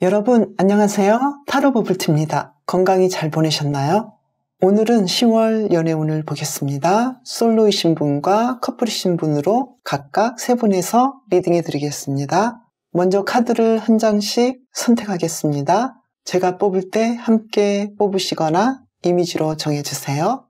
여러분 안녕하세요. 타로 버블티입니다. 건강히 잘 보내셨나요? 오늘은 10월 연애운을 보겠습니다. 솔로이신 분과 커플이신 분으로 각각 3분에서 리딩해 드리겠습니다. 먼저 카드를 한 장씩 선택하겠습니다. 제가 뽑을 때 함께 뽑으시거나 이미지로 정해주세요.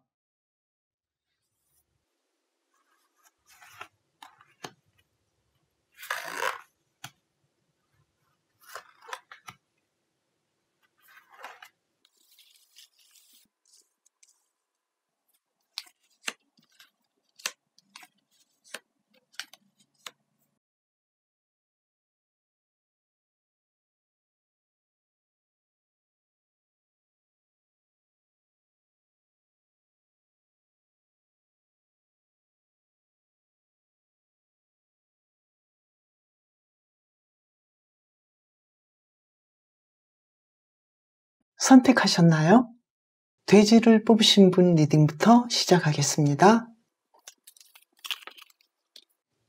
선택하셨나요? 돼지를 뽑으신 분 리딩부터 시작하겠습니다.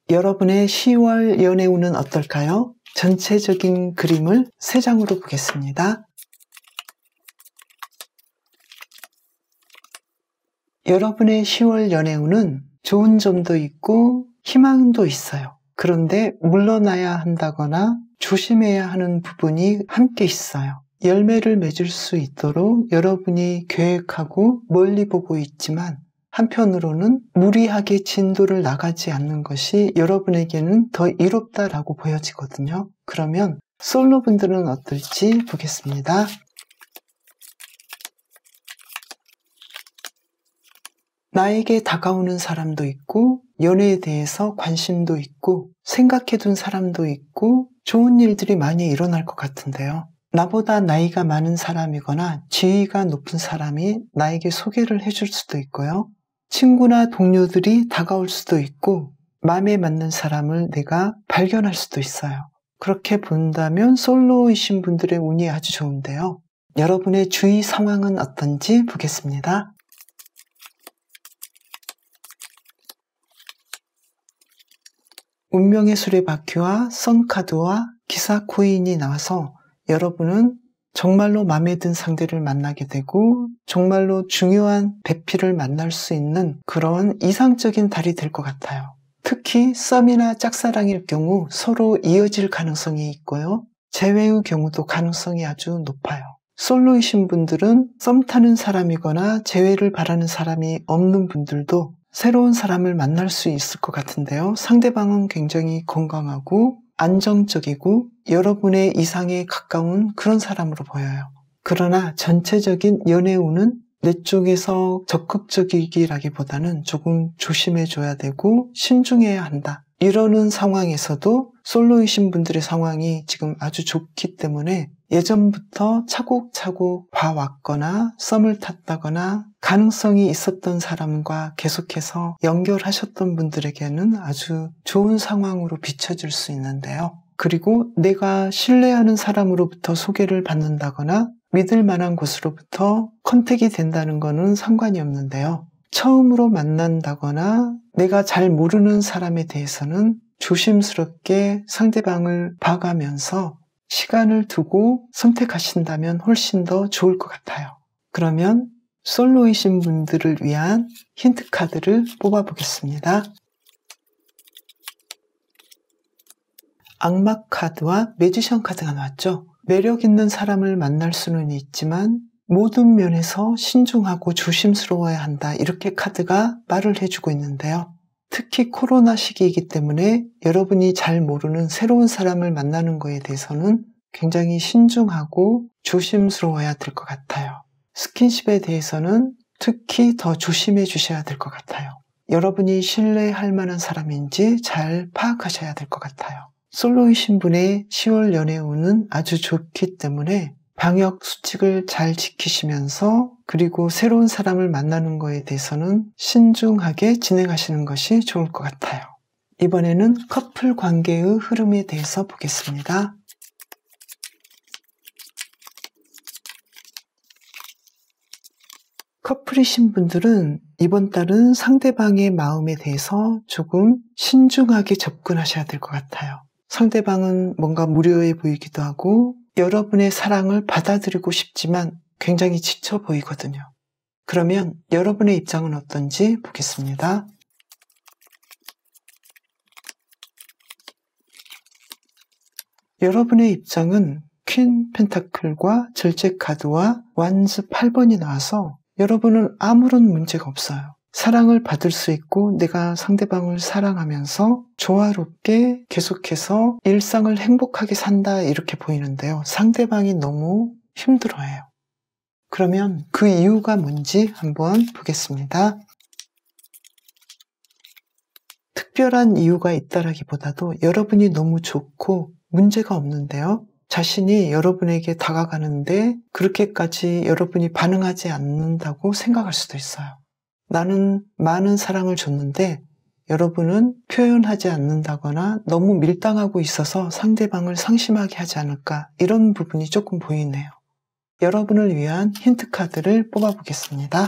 여러분의 10월 연애운은 어떨까요? 전체적인 그림을 3장으로 보겠습니다. 여러분의 10월 연애운은 좋은 점도 있고 희망도 있어요. 그런데 물러나야 한다거나 조심해야 하는 부분이 함께 있어요. 열매를 맺을 수 있도록 여러분이 계획하고 멀리 보고 있지만 한편으로는 무리하게 진도를 나가지 않는 것이 여러분에게는 더 이롭다라고 보여지거든요. 그러면 솔로분들은 어떨지 보겠습니다. 나에게 다가오는 사람도 있고 연애에 대해서 관심도 있고 생각해둔 사람도 있고 좋은 일들이 많이 일어날 것 같은데요. 나보다 나이가 많은 사람이거나 지위가 높은 사람이 나에게 소개를 해줄 수도 있고요. 친구나 동료들이 다가올 수도 있고 마음에 맞는 사람을 내가 발견할 수도 있어요. 그렇게 본다면 솔로이신 분들의 운이 아주 좋은데요. 여러분의 주위 상황은 어떤지 보겠습니다. 운명의 수레바퀴와 선카드와 기사 코인이 나와서 여러분은 정말로 마음에 든 상대를 만나게 되고 정말로 중요한 배필을 만날 수 있는 그런 이상적인 달이 될 것 같아요. 특히 썸이나 짝사랑일 경우 서로 이어질 가능성이 있고요. 재회의 경우도 가능성이 아주 높아요. 솔로이신 분들은 썸 타는 사람이거나 재회를 바라는 사람이 없는 분들도 새로운 사람을 만날 수 있을 것 같은데요. 상대방은 굉장히 건강하고 안정적이고 여러분의 이상에 가까운 그런 사람으로 보여요. 그러나 전체적인 연애운은 내 쪽에서 적극적이기라기보다는 조금 조심해줘야 되고 신중해야 한다. 이러는 상황에서도 솔로이신 분들의 상황이 지금 아주 좋기 때문에 예전부터 차곡차곡 봐왔거나 썸을 탔다거나 가능성이 있었던 사람과 계속해서 연결하셨던 분들에게는 아주 좋은 상황으로 비춰질 수 있는데요. 그리고 내가 신뢰하는 사람으로부터 소개를 받는다거나 믿을 만한 곳으로부터 컨택이 된다는 것은 상관이 없는데요. 처음으로 만난다거나 내가 잘 모르는 사람에 대해서는 조심스럽게 상대방을 봐가면서 시간을 두고 선택하신다면 훨씬 더 좋을 것 같아요. 그러면 솔로이신 분들을 위한 힌트 카드를 뽑아보겠습니다. 악마 카드와 매지션 카드가 나왔죠. 매력 있는 사람을 만날 수는 있지만 모든 면에서 신중하고 조심스러워야 한다. 이렇게 카드가 말을 해주고 있는데요. 특히 코로나 시기이기 때문에 여러분이 잘 모르는 새로운 사람을 만나는 것에 대해서는 굉장히 신중하고 조심스러워야 될 것 같아요. 스킨십에 대해서는 특히 더 조심해 주셔야 될 것 같아요. 여러분이 신뢰할 만한 사람인지 잘 파악하셔야 될 것 같아요. 솔로이신 분의 10월 연애운은 아주 좋기 때문에 방역 수칙을 잘 지키시면서 그리고 새로운 사람을 만나는 것에 대해서는 신중하게 진행하시는 것이 좋을 것 같아요. 이번에는 커플 관계의 흐름에 대해서 보겠습니다. 커플이신 분들은 이번 달은 상대방의 마음에 대해서 조금 신중하게 접근하셔야 될 것 같아요. 상대방은 뭔가 무료해 보이기도 하고 여러분의 사랑을 받아들이고 싶지만 굉장히 지쳐 보이거든요. 그러면 여러분의 입장은 어떤지 보겠습니다. 여러분의 입장은 퀸 펜타클과 절제 카드와 완즈 8번이 나와서 여러분은 아무런 문제가 없어요. 사랑을 받을 수 있고 내가 상대방을 사랑하면서 조화롭게 계속해서 일상을 행복하게 산다 이렇게 보이는데요. 상대방이 너무 힘들어해요. 그러면 그 이유가 뭔지 한번 보겠습니다. 특별한 이유가 있다라기보다도 여러분이 너무 좋고 문제가 없는데요. 자신이 여러분에게 다가가는데 그렇게까지 여러분이 반응하지 않는다고 생각할 수도 있어요. 나는 많은 사랑을 줬는데 여러분은 표현하지 않는다거나 너무 밀당하고 있어서 상대방을 상심하게 하지 않을까 이런 부분이 조금 보이네요. 여러분을 위한 힌트 카드를 뽑아보겠습니다.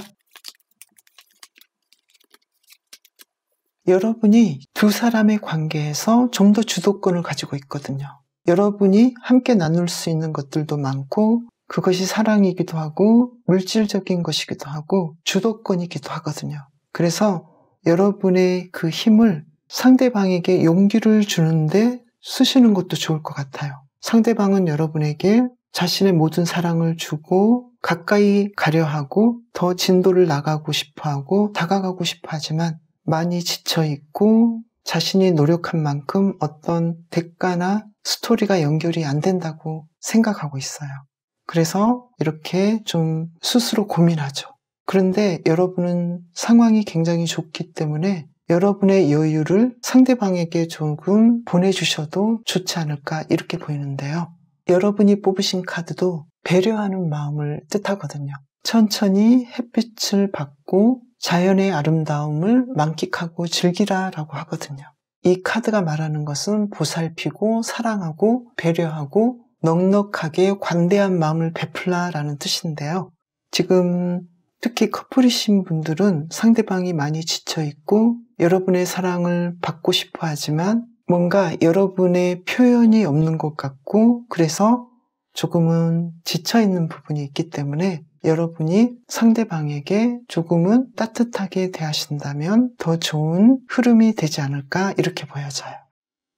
여러분이 두 사람의 관계에서 좀 더 주도권을 가지고 있거든요. 여러분이 함께 나눌 수 있는 것들도 많고 그것이 사랑이기도 하고 물질적인 것이기도 하고 주도권이기도 하거든요. 그래서 여러분의 그 힘을 상대방에게 용기를 주는데 쓰시는 것도 좋을 것 같아요. 상대방은 여러분에게 자신의 모든 사랑을 주고 가까이 가려 하고 더 진도를 나가고 싶어 하고 다가가고 싶어 하지만 많이 지쳐있고 자신이 노력한 만큼 어떤 대가나 스토리가 연결이 안 된다고 생각하고 있어요. 그래서 이렇게 좀 스스로 고민하죠. 그런데 여러분은 상황이 굉장히 좋기 때문에 여러분의 여유를 상대방에게 조금 보내주셔도 좋지 않을까 이렇게 보이는데요. 여러분이 뽑으신 카드도 배려하는 마음을 뜻하거든요. 천천히 햇빛을 받고 자연의 아름다움을 만끽하고 즐기라라고 하거든요. 이 카드가 말하는 것은 보살피고 사랑하고 배려하고 넉넉하게 관대한 마음을 베풀라라는 뜻인데요. 지금 특히 커플이신 분들은 상대방이 많이 지쳐있고 여러분의 사랑을 받고 싶어 하지만 뭔가 여러분의 표현이 없는 것 같고 그래서 조금은 지쳐있는 부분이 있기 때문에 여러분이 상대방에게 조금은 따뜻하게 대하신다면 더 좋은 흐름이 되지 않을까 이렇게 보여져요.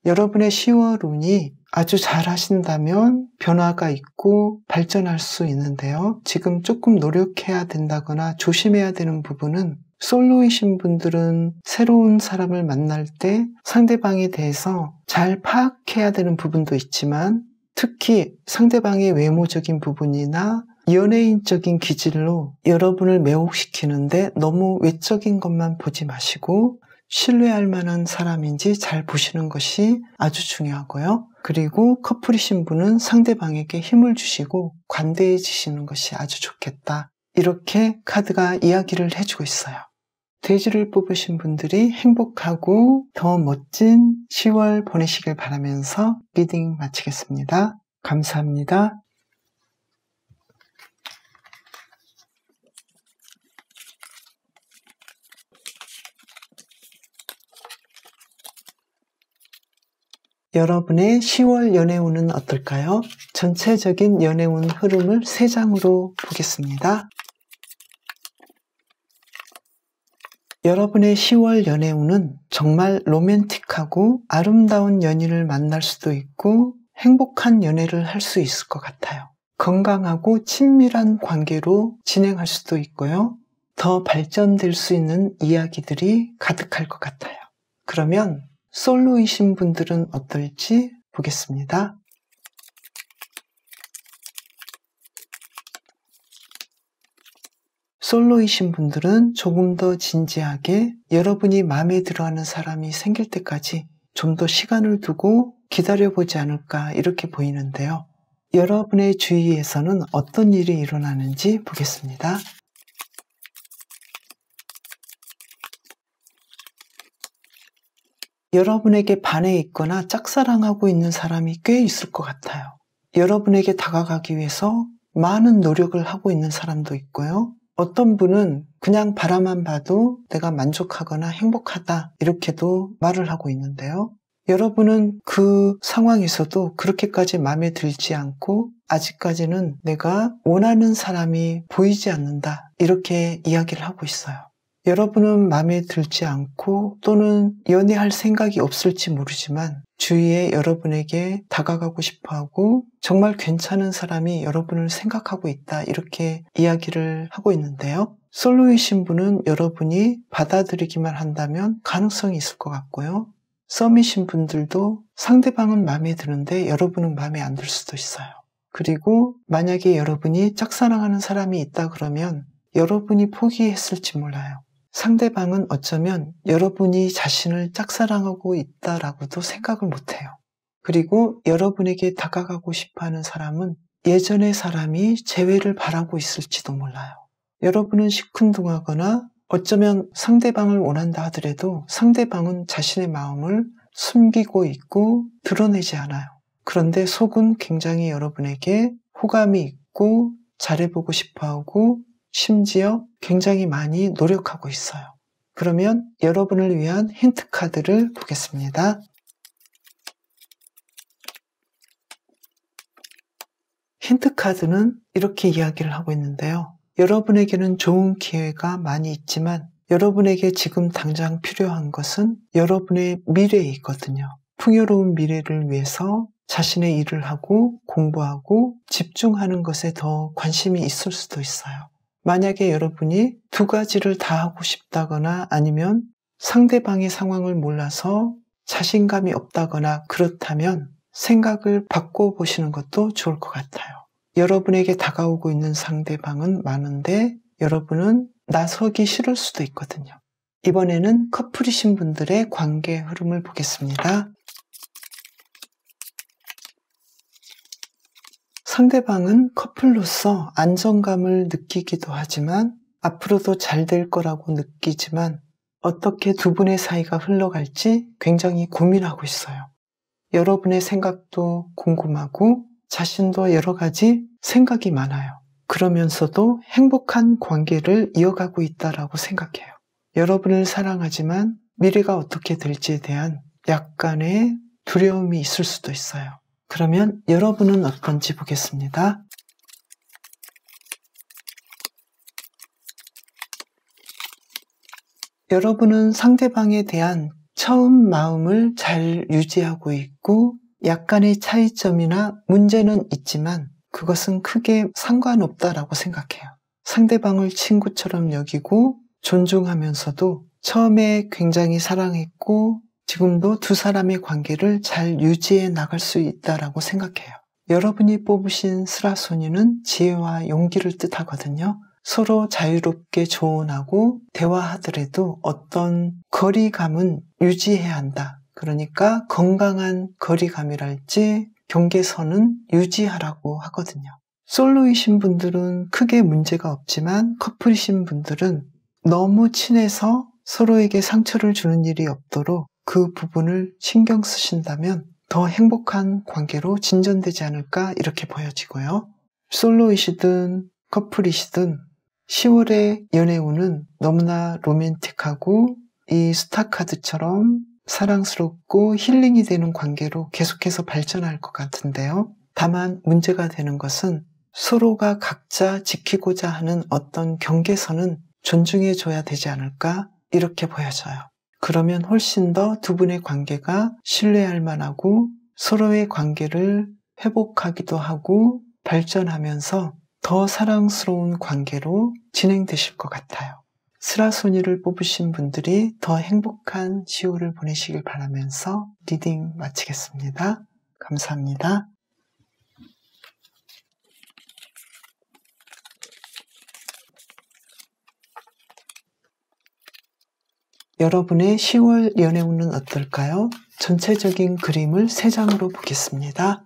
여러분의 10월 운이 아주 잘 하신다면 변화가 있고 발전할 수 있는데요. 지금 조금 노력해야 된다거나 조심해야 되는 부분은 솔로이신 분들은 새로운 사람을 만날 때 상대방에 대해서 잘 파악해야 되는 부분도 있지만 특히 상대방의 외모적인 부분이나 연예인적인 기질로 여러분을 매혹시키는데 너무 외적인 것만 보지 마시고 신뢰할 만한 사람인지 잘 보시는 것이 아주 중요하고요. 그리고 커플이신 분은 상대방에게 힘을 주시고 관대해지시는 것이 아주 좋겠다. 이렇게 카드가 이야기를 해주고 있어요. 돼지를 뽑으신 분들이 행복하고 더 멋진 10월 보내시길 바라면서 리딩 마치겠습니다. 감사합니다. 여러분의 10월 연애운은 어떨까요? 전체적인 연애운 흐름을 3장으로 보겠습니다. 여러분의 10월 연애운은 정말 로맨틱하고 아름다운 연인을 만날 수도 있고 행복한 연애를 할 수 있을 것 같아요. 건강하고 친밀한 관계로 진행할 수도 있고요. 더 발전될 수 있는 이야기들이 가득할 것 같아요. 그러면 솔로이신 분들은 어떨지 보겠습니다. 솔로이신 분들은 조금 더 진지하게 여러분이 마음에 들어하는 사람이 생길 때까지 좀 더 시간을 두고 기다려보지 않을까 이렇게 보이는데요. 여러분의 주위에서는 어떤 일이 일어나는지 보겠습니다. 여러분에게 반해 있거나 짝사랑하고 있는 사람이 꽤 있을 것 같아요. 여러분에게 다가가기 위해서 많은 노력을 하고 있는 사람도 있고요. 어떤 분은 그냥 바라만 봐도 내가 만족하거나 행복하다 이렇게도 말을 하고 있는데요. 여러분은 그 상황에서도 그렇게까지 마음에 들지 않고 아직까지는 내가 원하는 사람이 보이지 않는다, 이렇게 이야기를 하고 있어요. 여러분은 마음에 들지 않고 또는 연애할 생각이 없을지 모르지만 주위에 여러분에게 다가가고 싶어하고 정말 괜찮은 사람이 여러분을 생각하고 있다, 이렇게 이야기를 하고 있는데요. 솔로이신 분은 여러분이 받아들이기만 한다면 가능성이 있을 것 같고요. 썸이신 분들도 상대방은 마음에 드는데 여러분은 마음에 안 들 수도 있어요. 그리고 만약에 여러분이 짝사랑하는 사람이 있다 그러면 여러분이 포기했을지 몰라요. 상대방은 어쩌면 여러분이 자신을 짝사랑하고 있다라고도 생각을 못해요. 그리고 여러분에게 다가가고 싶어하는 사람은 예전의 사람이 재회를 바라고 있을지도 몰라요. 여러분은 시큰둥하거나 어쩌면 상대방을 원한다 하더라도 상대방은 자신의 마음을 숨기고 있고 드러내지 않아요. 그런데 속은 굉장히 여러분에게 호감이 있고 잘해보고 싶어하고 심지어 굉장히 많이 노력하고 있어요. 그러면 여러분을 위한 힌트 카드를 보겠습니다. 힌트 카드는 이렇게 이야기를 하고 있는데요. 여러분에게는 좋은 기회가 많이 있지만 여러분에게 지금 당장 필요한 것은 여러분의 미래에 있거든요. 풍요로운 미래를 위해서 자신의 일을 하고 공부하고 집중하는 것에 더 관심이 있을 수도 있어요. 만약에 여러분이 두 가지를 다 하고 싶다거나 아니면 상대방의 상황을 몰라서 자신감이 없다거나 그렇다면 생각을 바꿔보시는 것도 좋을 것 같아요. 여러분에게 다가오고 있는 상대방은 많은데 여러분은 나서기 싫을 수도 있거든요. 이번에는 커플이신 분들의 관계 흐름을 보겠습니다. 상대방은 커플로서 안정감을 느끼기도 하지만 앞으로도 잘 될 거라고 느끼지만 어떻게 두 분의 사이가 흘러갈지 굉장히 고민하고 있어요. 여러분의 생각도 궁금하고 자신도 여러 가지 생각이 많아요. 그러면서도 행복한 관계를 이어가고 있다라고 생각해요. 여러분을 사랑하지만 미래가 어떻게 될지에 대한 약간의 두려움이 있을 수도 있어요. 그러면 여러분은 어떤지 보겠습니다. 여러분은 상대방에 대한 처음 마음을 잘 유지하고 있고 약간의 차이점이나 문제는 있지만 그것은 크게 상관없다라고 생각해요. 상대방을 친구처럼 여기고 존중하면서도 처음에 굉장히 사랑했고 지금도 두 사람의 관계를 잘 유지해 나갈 수 있다라고 생각해요. 여러분이 뽑으신 스라소니는 지혜와 용기를 뜻하거든요. 서로 자유롭게 조언하고 대화하더라도 어떤 거리감은 유지해야 한다. 그러니까 건강한 거리감이랄지 경계선은 유지하라고 하거든요. 솔로이신 분들은 크게 문제가 없지만 커플이신 분들은 너무 친해서 서로에게 상처를 주는 일이 없도록 그 부분을 신경 쓰신다면 더 행복한 관계로 진전되지 않을까 이렇게 보여지고요. 솔로이시든 커플이시든 10월의 연애운은 너무나 로맨틱하고 이 스타카드처럼 사랑스럽고 힐링이 되는 관계로 계속해서 발전할 것 같은데요. 다만 문제가 되는 것은 서로가 각자 지키고자 하는 어떤 경계선은 존중해줘야 되지 않을까 이렇게 보여져요. 그러면 훨씬 더 두 분의 관계가 신뢰할 만하고 서로의 관계를 회복하기도 하고 발전하면서 더 사랑스러운 관계로 진행되실 것 같아요. 스라소니를 뽑으신 분들이 더 행복한 10월을 보내시길 바라면서 리딩 마치겠습니다. 감사합니다. 여러분의 10월 연애운은 어떨까요? 전체적인 그림을 3장으로 보겠습니다.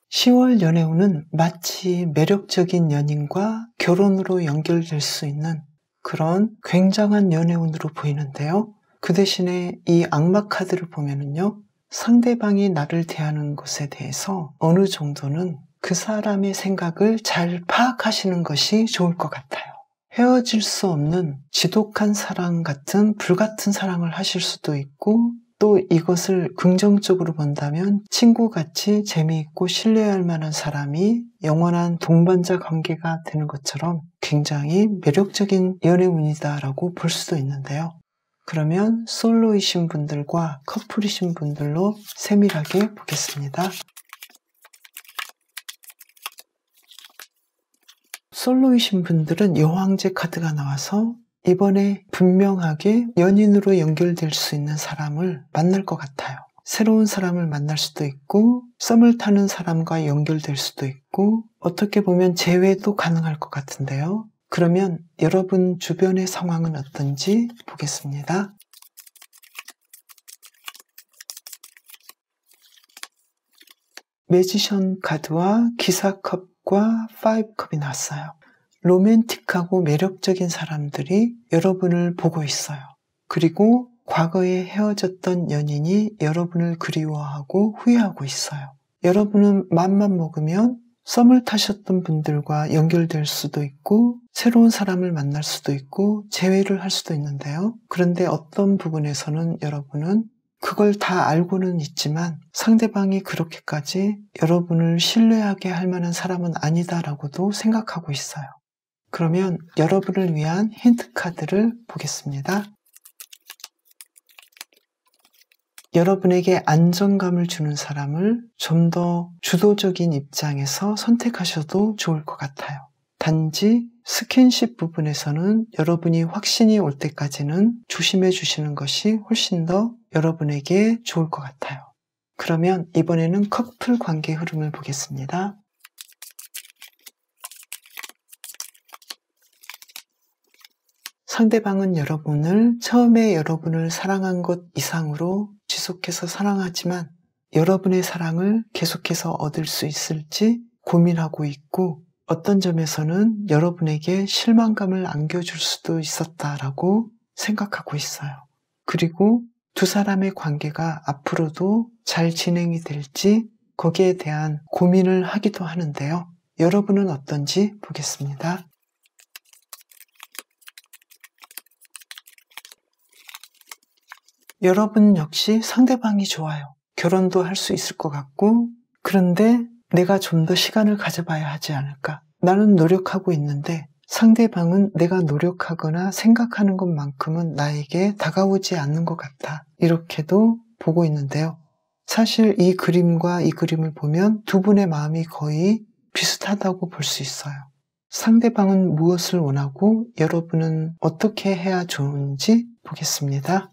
10월 연애운은 마치 매력적인 연인과 결혼으로 연결될 수 있는 그런 굉장한 연애운으로 보이는데요. 그 대신에 이 악마 카드를 보면은요, 상대방이 나를 대하는 것에 대해서 어느 정도는 그 사람의 생각을 잘 파악하시는 것이 좋을 것 같아요. 헤어질 수 없는 지독한 사랑 같은 불같은 사랑을 하실 수도 있고, 또 이것을 긍정적으로 본다면 친구같이 재미있고 신뢰할 만한 사람이 영원한 동반자 관계가 되는 것처럼 굉장히 매력적인 연애운이다라고 볼 수도 있는데요. 그러면 솔로이신 분들과 커플이신 분들로 세밀하게 보겠습니다. 솔로이신 분들은 여왕제 카드가 나와서 이번에 분명하게 연인으로 연결될 수 있는 사람을 만날 것 같아요. 새로운 사람을 만날 수도 있고, 썸을 타는 사람과 연결될 수도 있고, 어떻게 보면 재회도 가능할 것 같은데요. 그러면 여러분 주변의 상황은 어떤지 보겠습니다. 매지션 카드와 기사컵과 5컵이 나왔어요. 로맨틱하고 매력적인 사람들이 여러분을 보고 있어요. 그리고 과거에 헤어졌던 연인이 여러분을 그리워하고 후회하고 있어요. 여러분은 맘만 먹으면 썸을 타셨던 분들과 연결될 수도 있고, 새로운 사람을 만날 수도 있고, 재회를 할 수도 있는데요. 그런데 어떤 부분에서는 여러분은 그걸 다 알고는 있지만 상대방이 그렇게까지 여러분을 신뢰하게 할 만한 사람은 아니다라고도 생각하고 있어요. 그러면 여러분을 위한 힌트 카드를 보겠습니다. 여러분에게 안정감을 주는 사람을 좀 더 주도적인 입장에서 선택하셔도 좋을 것 같아요. 단지 스킨십 부분에서는 여러분이 확신이 올 때까지는 조심해 주시는 것이 훨씬 더 여러분에게 좋을 것 같아요. 그러면 이번에는 커플 관계 흐름을 보겠습니다. 상대방은 여러분을 처음에 여러분을 사랑한 것 이상으로 지속해서 사랑하지만 여러분의 사랑을 계속해서 얻을 수 있을지 고민하고 있고, 어떤 점에서는 여러분에게 실망감을 안겨줄 수도 있었다라고 생각하고 있어요. 그리고 두 사람의 관계가 앞으로도 잘 진행이 될지 거기에 대한 고민을 하기도 하는데요. 여러분은 어떤지 보겠습니다. 여러분 역시 상대방이 좋아요. 결혼도 할 수 있을 것 같고, 그런데 내가 좀 더 시간을 가져봐야 하지 않을까? 나는 노력하고 있는데 상대방은 내가 노력하거나 생각하는 것만큼은 나에게 다가오지 않는 것 같아. 이렇게도 보고 있는데요. 사실 이 그림과 이 그림을 보면 두 분의 마음이 거의 비슷하다고 볼 수 있어요. 상대방은 무엇을 원하고 여러분은 어떻게 해야 좋은지 보겠습니다.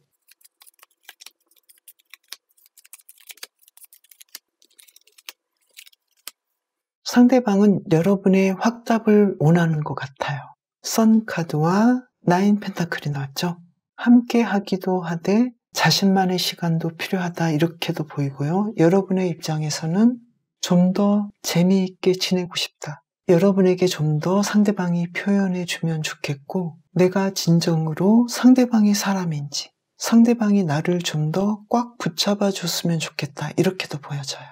상대방은 여러분의 확답을 원하는 것 같아요. 선 카드와 9 펜타클이 나왔죠. 함께 하기도 하되 자신만의 시간도 필요하다 이렇게도 보이고요. 여러분의 입장에서는 좀 더 재미있게 지내고 싶다. 여러분에게 좀 더 상대방이 표현해 주면 좋겠고, 내가 진정으로 상대방이 사람인지, 상대방이 나를 좀 더 꽉 붙잡아 줬으면 좋겠다 이렇게도 보여져요.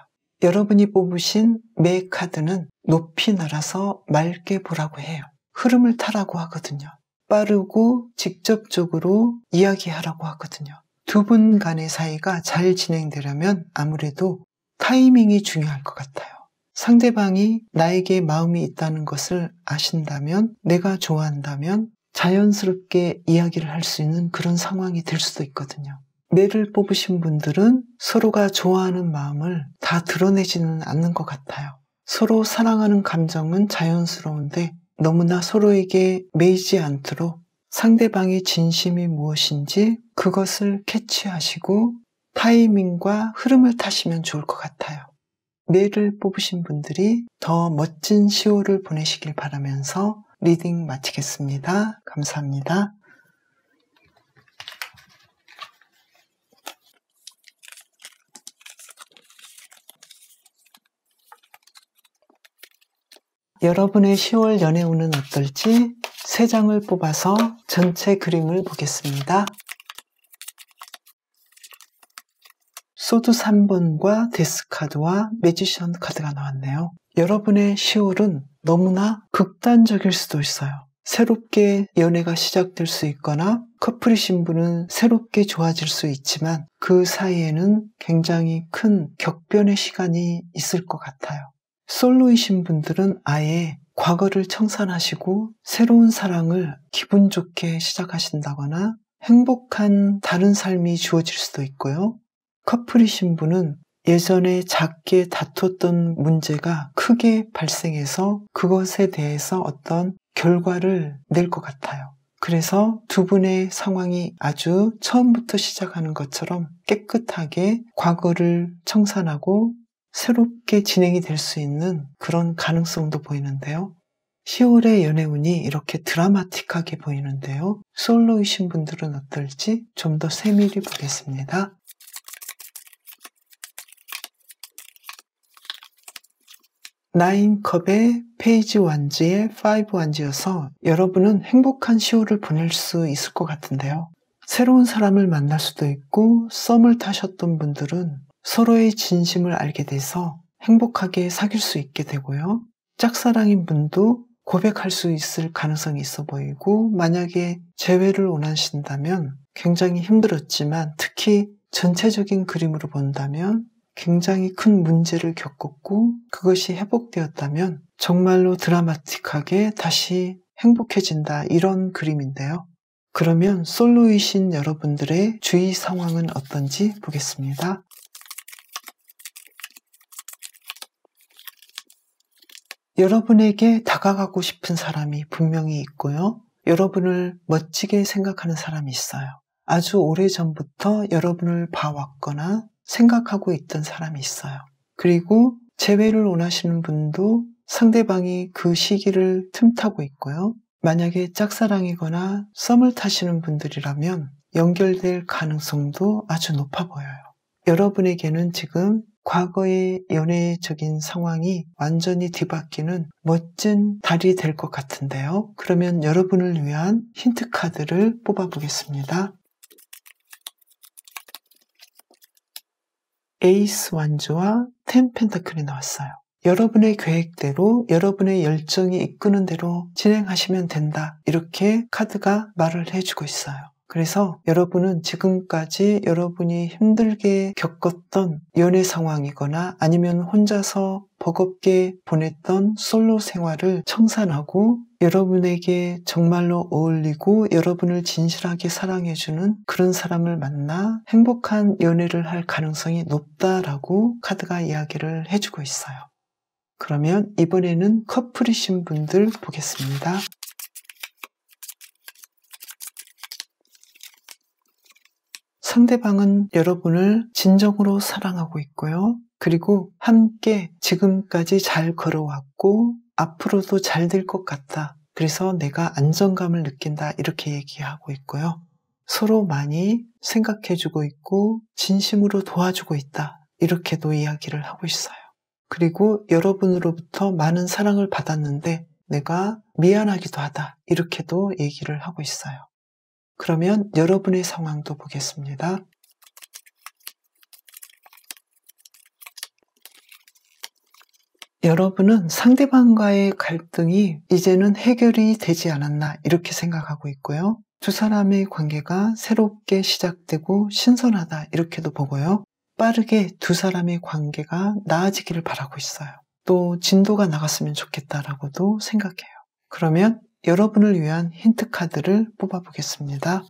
여러분이 뽑으신 매 카드는 높이 날아서 맑게 보라고 해요. 흐름을 타라고 하거든요. 빠르고 직접적으로 이야기하라고 하거든요. 두 분 간의 사이가 잘 진행되려면 아무래도 타이밍이 중요할 것 같아요. 상대방이 나에게 마음이 있다는 것을 아신다면, 내가 좋아한다면 자연스럽게 이야기를 할 수 있는 그런 상황이 될 수도 있거든요. 매를 뽑으신 분들은 서로가 좋아하는 마음을 다 드러내지는 않는 것 같아요. 서로 사랑하는 감정은 자연스러운데 너무나 서로에게 매이지 않도록 상대방의 진심이 무엇인지 그것을 캐치하시고 타이밍과 흐름을 타시면 좋을 것 같아요. 매를 뽑으신 분들이 더 멋진 10월을 보내시길 바라면서 리딩 마치겠습니다. 감사합니다. 여러분의 10월 연애운은 어떨지 3장을 뽑아서 전체 그림을 보겠습니다. 소드 3번과 데스 카드와 매지션 카드가 나왔네요. 여러분의 10월은 너무나 극단적일 수도 있어요. 새롭게 연애가 시작될 수 있거나 커플이신 분은 새롭게 좋아질 수 있지만 그 사이에는 굉장히 큰 격변의 시간이 있을 것 같아요. 솔로이신 분들은 아예 과거를 청산하시고 새로운 사랑을 기분 좋게 시작하신다거나 행복한 다른 삶이 주어질 수도 있고요. 커플이신 분은 예전에 작게 다투었던 문제가 크게 발생해서 그것에 대해서 어떤 결과를 낼 것 같아요. 그래서 두 분의 상황이 아주 처음부터 시작하는 것처럼 깨끗하게 과거를 청산하고 새롭게 진행이 될 수 있는 그런 가능성도 보이는데요. 10월의 연애운이 이렇게 드라마틱하게 보이는데요. 솔로이신 분들은 어떨지 좀 더 세밀히 보겠습니다. 나인컵의 페이지 완지의 5 완지여서 여러분은 행복한 10월을 보낼 수 있을 것 같은데요. 새로운 사람을 만날 수도 있고 썸을 타셨던 분들은 서로의 진심을 알게 돼서 행복하게 사귈 수 있게 되고요. 짝사랑인 분도 고백할 수 있을 가능성이 있어 보이고 만약에 재회를 원하신다면 굉장히 힘들었지만 특히 전체적인 그림으로 본다면 굉장히 큰 문제를 겪었고 그것이 회복되었다면 정말로 드라마틱하게 다시 행복해진다 이런 그림인데요. 그러면 솔로이신 여러분들의 주위 상황은 어떤지 보겠습니다. 여러분에게 다가가고 싶은 사람이 분명히 있고요. 여러분을 멋지게 생각하는 사람이 있어요. 아주 오래전부터 여러분을 봐왔거나 생각하고 있던 사람이 있어요. 그리고 재회를 원하시는 분도 상대방이 그 시기를 틈타고 있고요. 만약에 짝사랑이거나 썸을 타시는 분들이라면 연결될 가능성도 아주 높아 보여요. 여러분에게는 지금 과거의 연애적인 상황이 완전히 뒤바뀌는 멋진 달이 될 것 같은데요. 그러면 여러분을 위한 힌트 카드를 뽑아보겠습니다. 에이스 완주와 10 펜타클이 나왔어요. 여러분의 계획대로 여러분의 열정이 이끄는 대로 진행하시면 된다. 이렇게 카드가 말을 해주고 있어요. 그래서 여러분은 지금까지 여러분이 힘들게 겪었던 연애 상황이거나 아니면 혼자서 버겁게 보냈던 솔로 생활을 청산하고 여러분에게 정말로 어울리고 여러분을 진실하게 사랑해주는 그런 사람을 만나 행복한 연애를 할 가능성이 높다라고 카드가 이야기를 해주고 있어요. 그러면 이번에는 커플이신 분들 보겠습니다. 상대방은 여러분을 진정으로 사랑하고 있고요. 그리고 함께 지금까지 잘 걸어왔고 앞으로도 잘 될 것 같다. 그래서 내가 안정감을 느낀다. 이렇게 얘기하고 있고요. 서로 많이 생각해주고 있고 진심으로 도와주고 있다. 이렇게도 이야기를 하고 있어요. 그리고 여러분으로부터 많은 사랑을 받았는데 내가 미안하기도 하다. 이렇게도 얘기를 하고 있어요. 그러면 여러분의 상황도 보겠습니다. 여러분은 상대방과의 갈등이 이제는 해결이 되지 않았나 이렇게 생각하고 있고요. 두 사람의 관계가 새롭게 시작되고 신선하다 이렇게도 보고요. 빠르게 두 사람의 관계가 나아지기를 바라고 있어요. 또 진도가 나갔으면 좋겠다라고도 생각해요. 그러면 여러분을 위한 힌트 카드를 뽑아보겠습니다.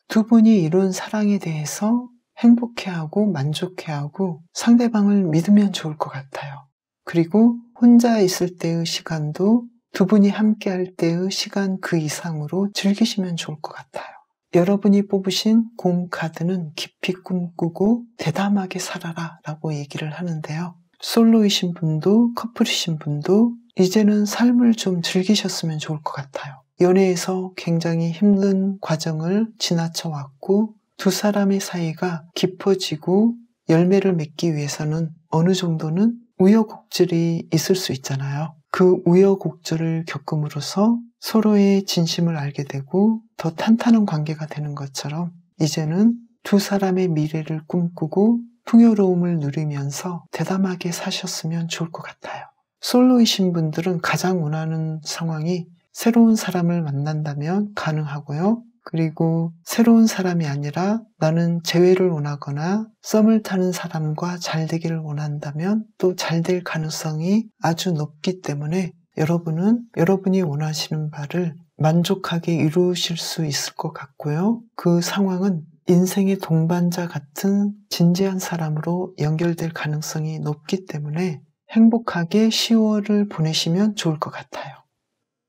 두 분이 이룬 사랑에 대해서 행복해하고 만족해하고 상대방을 믿으면 좋을 것 같아요. 그리고 혼자 있을 때의 시간도 두 분이 함께 할 때의 시간 그 이상으로 즐기시면 좋을 것 같아요. 여러분이 뽑으신 곰 카드는 깊이 꿈꾸고 대담하게 살아라 라고 얘기를 하는데요. 솔로이신 분도 커플이신 분도 이제는 삶을 좀 즐기셨으면 좋을 것 같아요. 연애에서 굉장히 힘든 과정을 지나쳐 왔고 두 사람의 사이가 깊어지고 열매를 맺기 위해서는 어느 정도는 우여곡절이 있을 수 있잖아요. 그 우여곡절을 겪음으로써 서로의 진심을 알게 되고 더 탄탄한 관계가 되는 것처럼 이제는 두 사람의 미래를 꿈꾸고 풍요로움을 누리면서 대담하게 사셨으면 좋을 것 같아요. 솔로이신 분들은 가장 원하는 상황이 새로운 사람을 만난다면 가능하고요. 그리고 새로운 사람이 아니라 나는 재회를 원하거나 썸을 타는 사람과 잘 되기를 원한다면 또 잘 될 가능성이 아주 높기 때문에 여러분은 여러분이 원하시는 바를 만족하게 이루실 수 있을 것 같고요. 그 상황은 인생의 동반자 같은 진지한 사람으로 연결될 가능성이 높기 때문에 행복하게 10월을 보내시면 좋을 것 같아요.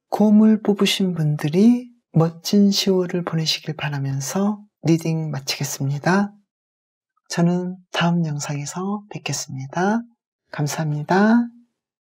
곰을 뽑으신 분들이 멋진 10월을 보내시길 바라면서 리딩 마치겠습니다. 저는 다음 영상에서 뵙겠습니다. 감사합니다.